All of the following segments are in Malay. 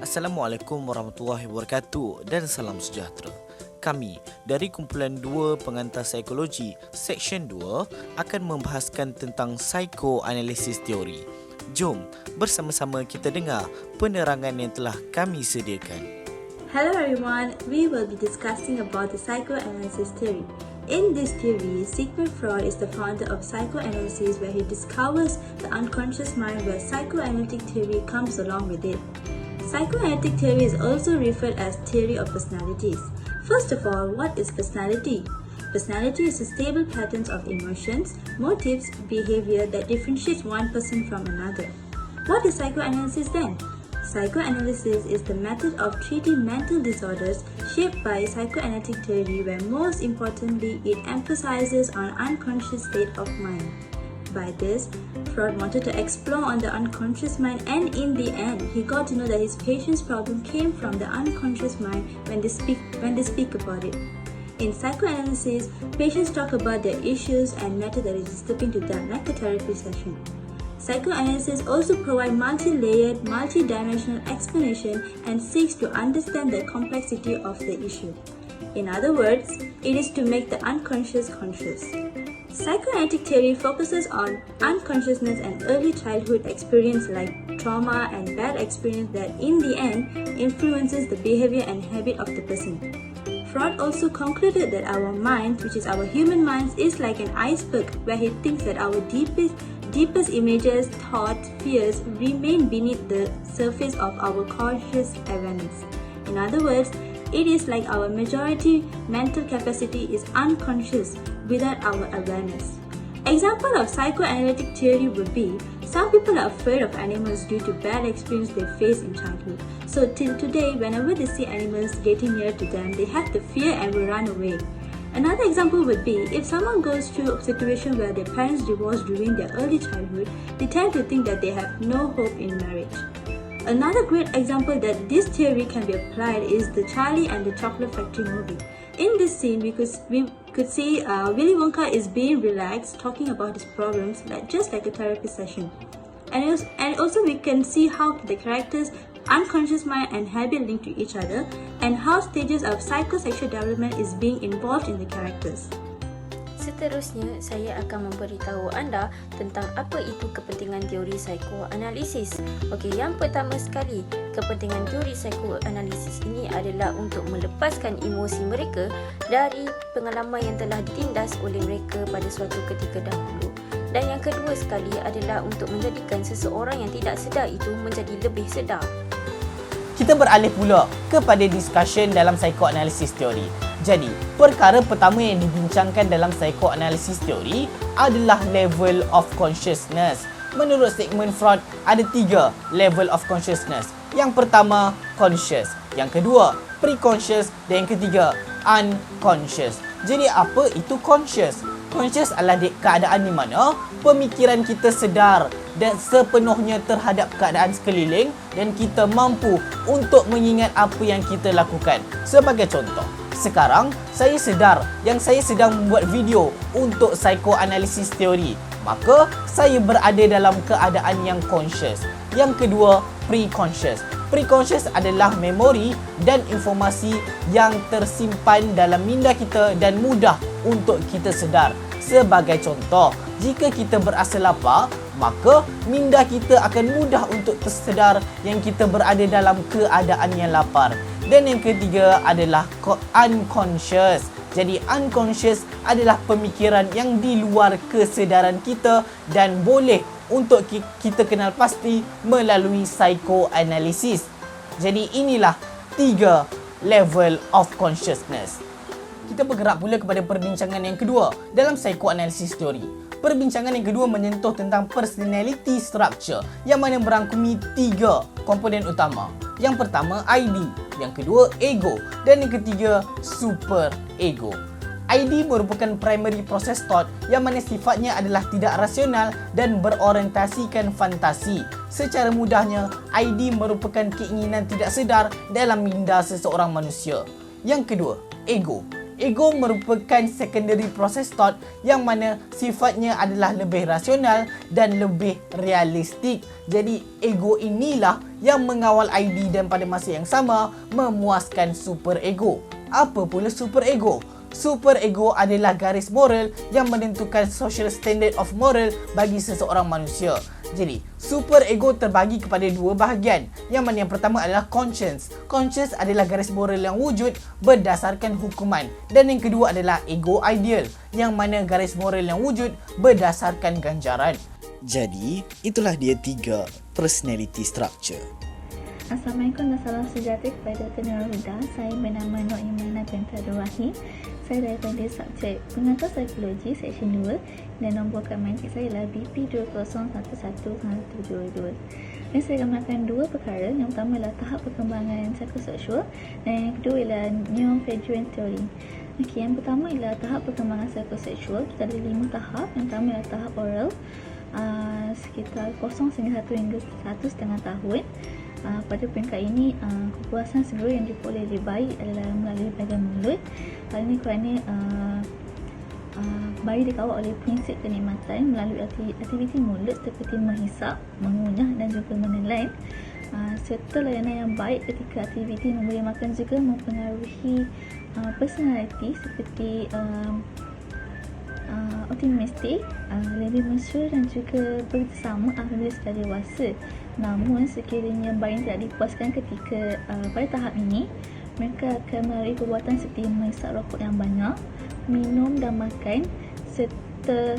Assalamualaikum warahmatullahi wabarakatuh dan salam sejahtera. Kami dari kumpulan 2 pengantar psikologi Seksyen 2 akan membahaskan tentang psychoanalysis teori. Jom bersama-sama kita dengar penerangan yang telah kami sediakan. Hello everyone, we will be discussing about the psychoanalysis theory. In this theory, Sigmund Freud is the founder of psychoanalysis, where he discovers the unconscious mind, where psychoanalytic theory comes along with it. Psychoanalytic theory is also referred as theory of personalities. First of all, what is personality? Personality is a stable pattern of emotions, motives, behavior that differentiates one person from another. What is psychoanalysis then? Psychoanalysis is the method of treating mental disorders shaped by psychoanalytic theory, where most importantly it emphasizes on unconscious state of mind. By this, Freud wanted to explore on the unconscious mind, and in the end, he got to know that his patient's problem came from the unconscious mind when they speak about it. In psychoanalysis, patients talk about their issues and method that is disturbing to them, like a therapy session. Psychoanalysis also provides multi-layered, multi-dimensional explanation and seeks to understand the complexity of the issue. In other words, it is to make the unconscious conscious. Psychoanalytic theory focuses on unconsciousness and early childhood experience like trauma and bad experience that in the end influences the behavior and habit of the person. Freud also concluded that our mind, which is our human minds, is like an iceberg, where he thinks that our deepest images, thoughts, fears remain beneath the surface of our conscious awareness. In other words, it is like our majority mental capacity is unconscious without our awareness. Example of psychoanalytic theory would be, some people are afraid of animals due to bad experience they face in childhood. So till today, whenever they see animals getting near to them, they have the fear and will run away. Another example would be, if someone goes through a situation where their parents divorced during their early childhood, they tend to think that they have no hope in marriage. Another great example that this theory can be applied is the Charlie and the Chocolate Factory movie. In this scene, we could see Willy Wonka is being relaxed, talking about his problems, just like a therapy session. And also we can see how the characters' unconscious mind and habit link to each other, and how stages of psychosexual development is being involved in the characters. Seterusnya, saya akan memberitahu anda tentang apa itu kepentingan teori psikoanalisis. Okey, yang pertama sekali, kepentingan teori psikoanalisis ini adalah untuk melepaskan emosi mereka dari pengalaman yang telah ditindas oleh mereka pada suatu ketika dahulu. Dan yang kedua sekali adalah untuk menjadikan seseorang yang tidak sedar itu menjadi lebih sedar. Kita beralih pula kepada discussion dalam psychoanalysis teori. Jadi, perkara pertama yang dibincangkan dalam psychoanalysis teori adalah level of consciousness. Menurut Sigmund Freud, ada 3 level of consciousness. Yang pertama, conscious. Yang kedua, preconscious. Dan yang ketiga, unconscious. Jadi, apa itu conscious? Conscious adalah keadaan di mana pemikiran kita sedar dan sepenuhnya terhadap keadaan sekeliling, dan kita mampu untuk mengingat apa yang kita lakukan. Sebagai contoh, sekarang saya sedar yang saya sedang membuat video untuk psychoanalysis teori, maka saya berada dalam keadaan yang conscious. Yang kedua, preconscious. Preconscious adalah memori dan informasi yang tersimpan dalam minda kita dan mudah untuk kita sedar. Sebagai contoh, jika kita berasa lapar, maka minda kita akan mudah untuk tersedar yang kita berada dalam keadaan yang lapar. Dan yang ketiga adalah unconscious. Jadi unconscious adalah pemikiran yang di luar kesedaran kita dan boleh untuk kita kenal pasti melalui psychoanalysis. Jadi inilah 3 level of consciousness. Kita bergerak pula kepada perbincangan yang kedua dalam psychoanalysis teori. Perbincangan yang kedua menyentuh tentang personality structure, yang mana merangkumi 3 komponen utama. Yang pertama, ID. Yang kedua, ego. Dan yang ketiga, super ego. ID merupakan primary process thought, yang mana sifatnya adalah tidak rasional dan berorientasikan fantasi. Secara mudahnya, ID merupakan keinginan tidak sedar dalam minda seseorang manusia. Yang kedua, ego. Ego merupakan secondary process thought yang mana sifatnya adalah lebih rasional dan lebih realistik. Jadi ego inilah yang mengawal ID dan pada masa yang sama memuaskan super ego. Apa pula super ego? Super ego adalah garis moral yang menentukan social standard of moral bagi seseorang manusia. Jadi, super ego terbagi kepada dua bahagian. Yang mana yang pertama adalah conscience. Conscience adalah garis moral yang wujud berdasarkan hukuman. Dan yang kedua adalah ego ideal, yang mana garis moral yang wujud berdasarkan ganjaran. Jadi, itulah dia 3 personality structure. Assalamualaikum dan salam sejahtera kepada pendengar Huda. Saya bernama Nur Imana binti Abdul Rahim. Saya daripada subjek pengantar psikologi seksyen 2 dan nombor kematik saya adalah BP20111172. Dan saya akan melakukan 2 perkara. Yang pertama adalah tahap perkembangan psikoseksual dan yang kedua ialah Neo-Freudian theory. Okey, yang pertama ialah tahap perkembangan psikoseksual. Kita ada 5 tahap. Yang pertama ialah tahap oral, sekitar 0 hingga 1,5 tahun. Pada peringkat ini, kepuasan segera yang diperoleh lebih baik adalah melalui bahagian mulut. Hal ini kerana bayi dikawal oleh prinsip kenikmatan melalui aktiviti mulut seperti menghisap, mengunyah dan juga menelan. Serta layanan yang baik ketika aktiviti memberi makan juga mempengaruhi personaliti seperti optimistik, lebih mesra dan juga bersama apabila sudah dewasa. Namun sekiranya bayi tidak dipuaskan ketika pada tahap ini, mereka akan melalui perbuatan seperti menghisap rokok yang banyak, minum dan makan serta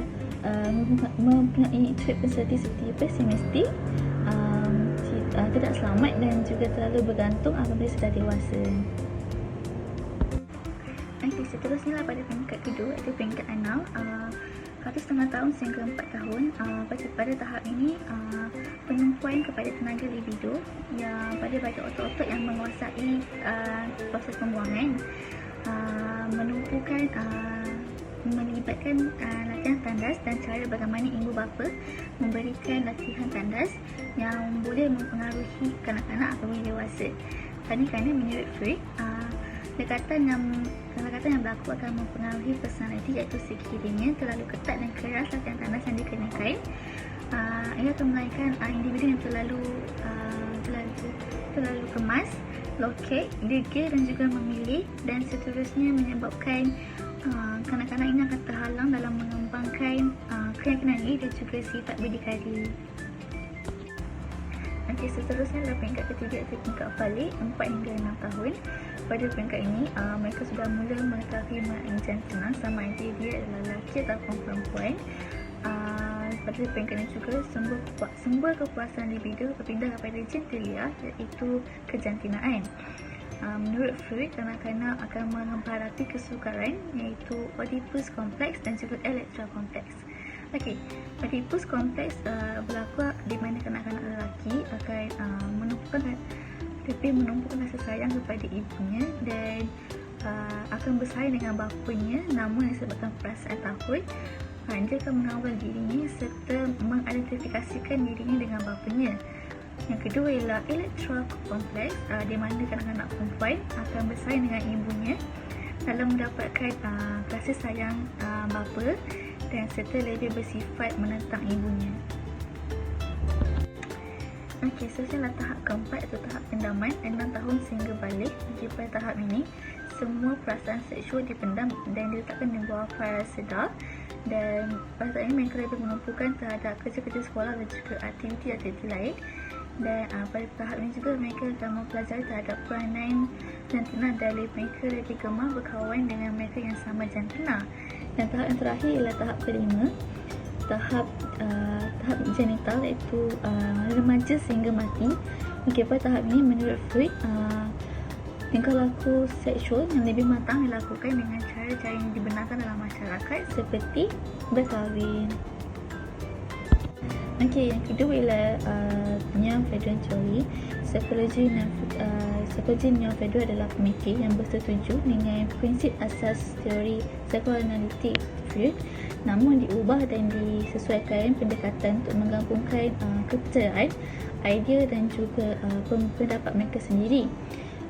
mempunyai trait personality seperti pesimistik, tidak selamat dan juga terlalu bergantung apabila sudah dewasa. Okey, seterusnya pada peringkat kedua iaitu peringkat 6, 1,5 tahun sehingga 4 tahun. Pada tahap ini, penumpuan kepada tenaga libido yang pada bahagian otot-otot yang menguasai proses pembuangan, menumpukan melibatkan latihan tandas dan cara bagaimana ibu bapa memberikan latihan tandas yang boleh mempengaruhi kanak-kanak apabila dewasa. Kerana menurut Freud, Pendekatan yang berlaku akan mempengaruhi personaliti, iaitu sekiranya terlalu ketat dan keras latihan tandas yang dikenakan, ia akan melahirkan individu yang terlalu kemas, lokek, degil dan juga memilih, dan seterusnya menyebabkan kanak-kanak ini akan terhalang dalam mengembangkan keyakinan diri dan juga sifat berdikari. Okey, seterusnya adalah peringkat ketiga iaitu peringkat balik 4 hingga 6 tahun. Pada peringkat ini, mereka sudah mula mengetahui makna jantina sama ada dia adalah lelaki ataupun perempuan. Pada peringkat ini juga sumber kepuasan libido berpindah kepada genitalia, iaitu kejantinaan. Menurut Freud, kanak-kanak akan menghadapi kesukaran iaitu Oedipus kompleks dan juga Elektra kompleks. Okey, Oedipus kompleks berlaku di mana kanak-kanak lelaki akan menumpukan rasa sayang kepada ibunya dan akan bersaing dengan bapanya, namun disebabkan perasaan takut, dia akan mengawal dirinya serta mengidentifikasikan dirinya dengan bapanya. Yang kedua ialah Elektra kompleks, di mana kanak-kanak perempuan akan bersaing dengan ibunya dalam mendapatkan kasih sayang bapa dan serta lebih bersifat menentang ibunya. Okey, seterusnya tahap keempat iaitu tahap pendaman 6 tahun sehingga balik. Pada tahap ini, semua perasaan seksual dipendam dan diletakkan di bawah faras sedar, dan pada tahap ini mereka lebih menumpukan terhadap kerja-kerja sekolah dan juga aktiviti-aktiviti lain. Dan pada tahap ini juga mereka akan mempelajari terhadap peranan jantina dan mereka lebih gemar berkawan dengan mereka yang sama jantina. Dan tahap yang terakhir ialah tahap kelima, tahap genital iaitu remaja sehingga mati. Okey, pada tahap ini menurut Freud, tingkah laku seksual yang lebih matang dilakukan dengan cara-cara yang dibenarkan dalam masyarakat seperti berkahwin. Okey, yang kedua ialah Neo-Freudian theory. Psikologi Neo-Freudian adalah pemikir yang bersetuju dengan prinsip asas teori psikoanalitik Freud, namun diubah dan disesuaikan pendekatan untuk menggabungkan kepercayaan, idea dan juga pendapat mereka sendiri.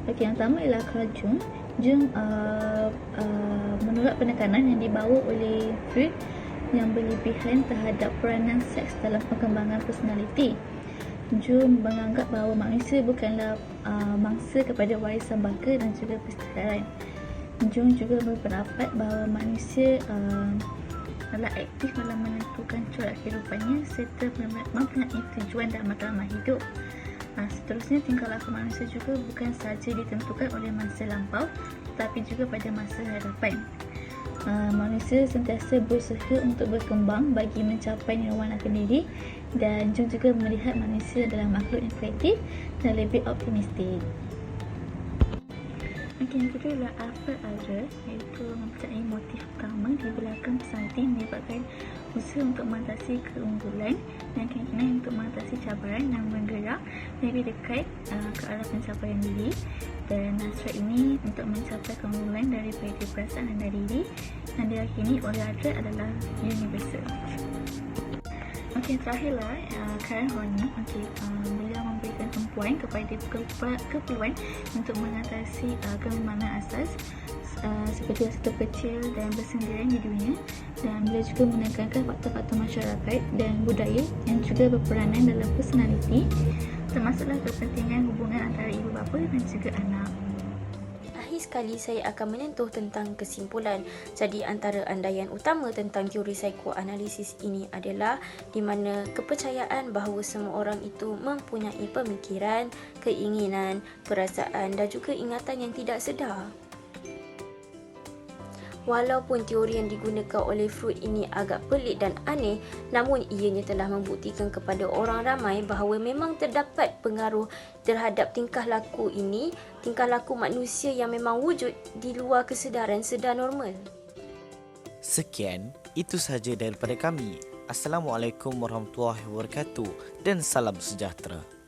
Okey, yang pertama ialah Carl Jung. Jung menolak penekanan yang dibawa oleh Freud yang berlebihan terhadap peranan seks dalam perkembangan personaliti. Jung menganggap bahawa manusia bukanlah mangsa kepada warisan baka dan juga persekitaran. Jung juga berpendapat bahawa manusia adalah aktif dalam menentukan corak kehidupannya serta mempunyai tujuan dan matlamat hidup. Seterusnya, tingkah laku manusia juga bukan sahaja ditentukan oleh masa lampau tetapi juga pada masa hadapan. Manusia sentiasa berusaha untuk berkembang bagi mencapai nirwana sendiri, dan Jung juga melihat manusia adalah makhluk yang kreatif dan lebih optimistik. Yang kedua adalah Alfred Adler, iaitu mempunyai motif utama di belakang personaliti menyebabkan usaha untuk mengatasi keunggulan dan keinginan untuk mengatasi cabaran yang bergerak lebih dekat ke arah pencapaian diri, dan hasrat ini untuk mencapai keunggulan daripada perasaan anda diri yang diyakini oleh Adler adalah universal. Yang terakhirlah Karen Horney. Beliau memberikan tumpuan kepada keperluan untuk mengatasi kemalangan asas seperti rasa terkecil dan bersendirian di dunia, dan beliau juga menekankan faktor-faktor masyarakat dan budaya yang juga berperanan dalam personaliti, termasuklah kepentingan hubungan antara ibu bapa dan juga anak. Akhir sekali, saya akan menyentuh tentang kesimpulan. Jadi antara andaian utama tentang teori psikoanalisis ini adalah di mana kepercayaan bahawa semua orang itu mempunyai pemikiran, keinginan, perasaan dan juga ingatan yang tidak sedar. Walaupun teori yang digunakan oleh Freud ini agak pelik dan aneh, namun ianya telah membuktikan kepada orang ramai bahawa memang terdapat pengaruh terhadap tingkah laku ini, tingkah laku manusia yang memang wujud di luar kesedaran sedar normal. Sekian, itu sahaja daripada kami. Assalamualaikum warahmatullahi wabarakatuh dan salam sejahtera.